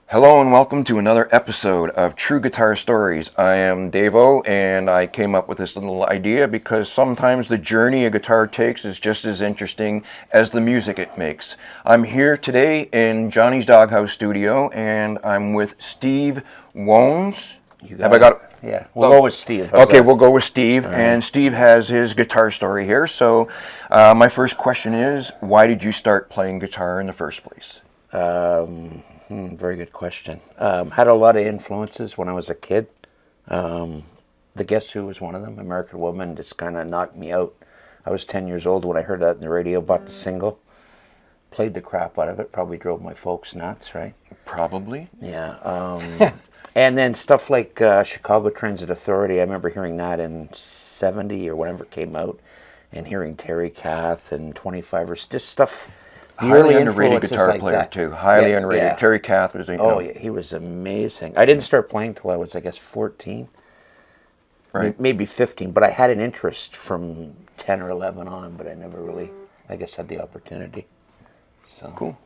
Hello and welcome to another episode of True Guitar Stories. I am Dave-O, and I came up with this little idea because sometimes the journey a guitar takes is just as interesting as the music it makes. I'm here today in Johnny's Doghouse studio, and I'm with Steve Woan. Have I got it? Yeah, we'll go with Steve. Okay, we'll go with Steve. And Steve has his guitar story here. So my first question is, why did you start playing guitar in the first place? Very good question. Had a lot of influences when I was a kid. The Guess Who was one of them. American Woman just kind of knocked me out. I was 10 years old when I heard that on the radio, bought the single, played the crap out of it, probably drove my folks nuts, right? Probably. Yeah. And then stuff like Chicago Transit Authority, I remember hearing that in 70 or whenever it came out, and hearing Terry Kath and 25ers, just stuff. Highly underrated guitar player too. Highly underrated. Yeah. Terry Kath was. Yeah, he was amazing. I didn't start playing till I was, I guess, 14, right? Maybe 15. But I had an interest from 10 or 11 on, but I never really, I guess, had the opportunity. So cool.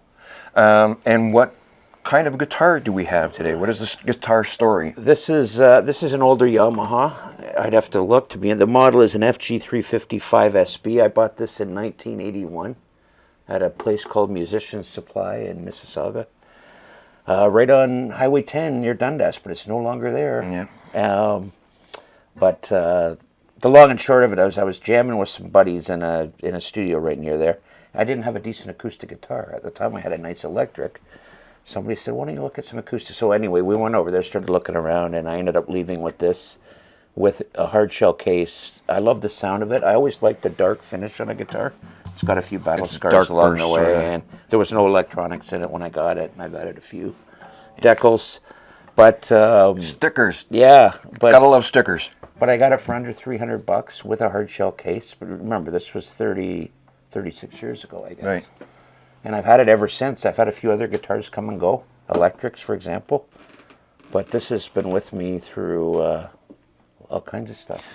And what kind of guitar do we have today? What is this guitar story? This is an older Yamaha. I'd have to look to be. The model is an FG355 SB. I bought this in 1981. At a place called Musician's Supply in Mississauga, right on Highway 10 near Dundas, but it's no longer there. Yeah. But the long and short of it, I was jamming with some buddies in a studio right near there. I didn't have a decent acoustic guitar at the time. I had a Knights Electric. Somebody said, "Why don't you look at some acoustic?" So anyway, we went over there, started looking around, and I ended up leaving with this, with a hard shell case. I love the sound of it. I always liked the dark finish on a guitar. It's got a few battle scars along the way, and there was no electronics in it when I got it, and I've added a few decals. But stickers. Yeah, but gotta love stickers. But I got it for under $300 with a hard shell case. But remember, this was 36 years ago, I guess. Right. And I've had it ever since. I've had a few other guitars come and go, electrics, for example. But this has been with me through all kinds of stuff.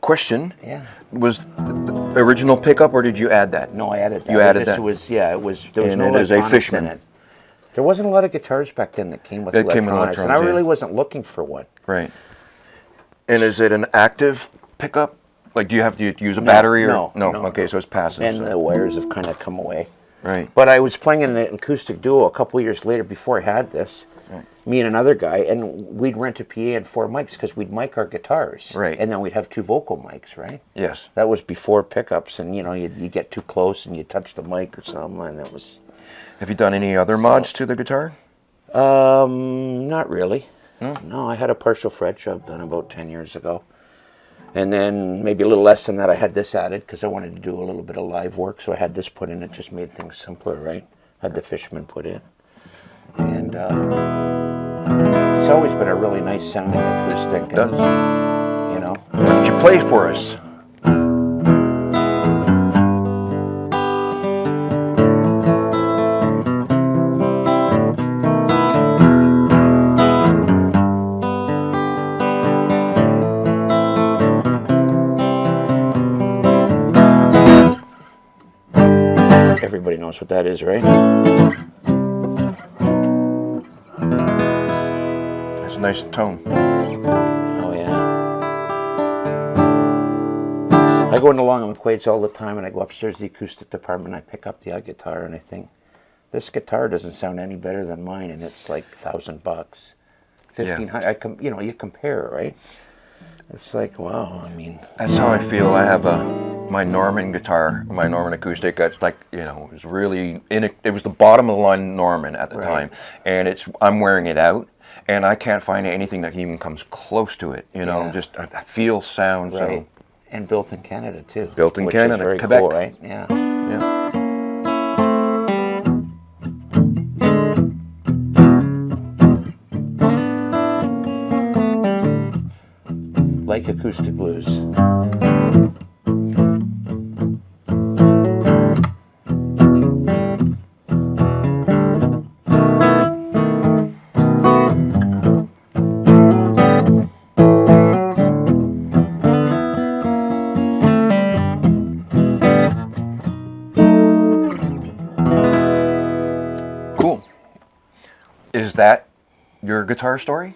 Question. Yeah. Was the original pickup, or did you add that? No, I added that. You added this that. Was, yeah, it was. There was and no it is a electronics Fishman. in it. There wasn't a lot of guitars back then that came with electronics, and I really wasn't looking for one. Right. And is it an active pickup? Like, do you have to use a battery or no? Okay, so it's passive. And the wires have kind of come away. Right. But I was playing in an acoustic duo a couple years later before I had this. Right. Me and another guy, and we'd rent a PA and 4 mics because we'd mic our guitars. Right. And then we'd have 2 vocal mics, right? Yes. That was before pickups, and you get too close and you touch the mic or something, and that was. Have you done any other mods to the guitar? Not really. No, I had a partial fret job done about 10 years ago. And then maybe a little less than that, I had this added because I wanted to do a little bit of live work, so I had this put in. It just made things simpler, right? Had the Fishman put in. And it's always been a really nice sounding acoustic. It does. You know. What did you play for us? Everybody knows what that is, right? That's a nice tone. Oh, yeah. I go into Long & McQuaid's all the time, and I go upstairs to the acoustic department, and I pick up the guitar, and I think, this guitar doesn't sound any better than mine, and it's like $1,000, $1,500. Yeah. You compare, right? It's like, wow, I mean. That's how I feel. I have my Norman guitar, my Norman acoustic. It's like, it was really, it was the bottom of the line Norman at the time. And I'm wearing it out, and I can't find anything that even comes close to it. Just I feel sound. Right. So. And built in Canada, too. Built in Canada, is very Quebec. Cool, right? Yeah. Yeah. Like acoustic blues. that your guitar story?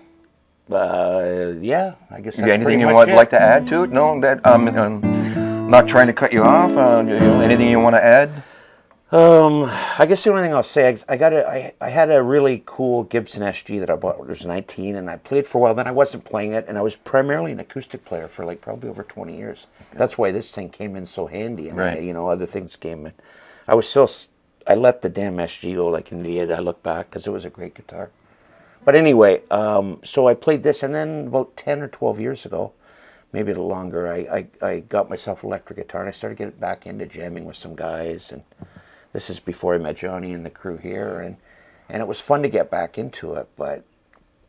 Yeah, I guess. You got anything you would like to add to it? No, that I'm not trying to cut you off. Anything you want to add? I guess the only thing I'll say, I had a really cool Gibson SG that I bought when I was 19, and I played for a while. Then I wasn't playing it, and I was primarily an acoustic player for like probably over 20 years. That's why this thing came in so handy, and right. Other things came in. I let the damn SG go like an idiot. I look back because it was a great guitar. But anyway, so I played this, and then about 10 or 12 years ago, maybe a little longer, I got myself an electric guitar, and I started getting back into jamming with some guys, and this is before I met Johnny and the crew here, and it was fun to get back into it, but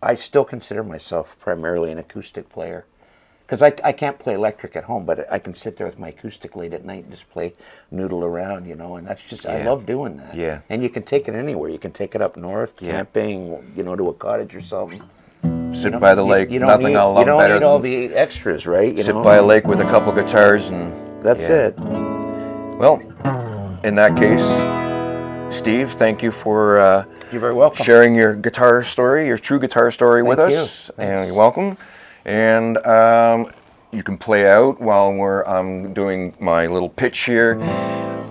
I still consider myself primarily an acoustic player. Because I can't play electric at home, but I can sit there with my acoustic late at night and just play, noodle around, and that's just, I love doing that. Yeah. And you can take it anywhere. You can take it up north, camping, to a cottage or something. Sit by the lake, nothing I love better. You don't need all the extras, right? Sit by a lake with a couple guitars and... That's it. Well, in that case, Steve, thank you for you're very welcome. Sharing your guitar story, your true guitar story with us. And you're welcome. And you can play out while I'm doing my little pitch here.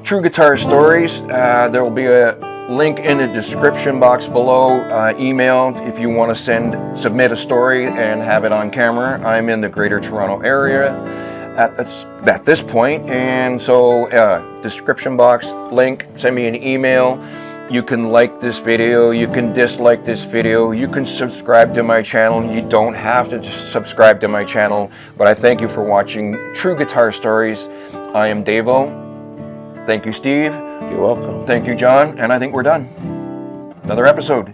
True Guitar Stories. There will be a link in the description box below. Email if you want to submit a story and have it on camera. I'm in the Greater Toronto area at this point, and so description box link. Send me an email. You can like this video, you can dislike this video, you can subscribe to my channel. You don't have to subscribe to my channel, but I thank you for watching True Guitar Stories. I am Dave-O. Thank you, Steve. You're welcome. Thank you, John, and I think we're done. Another episode.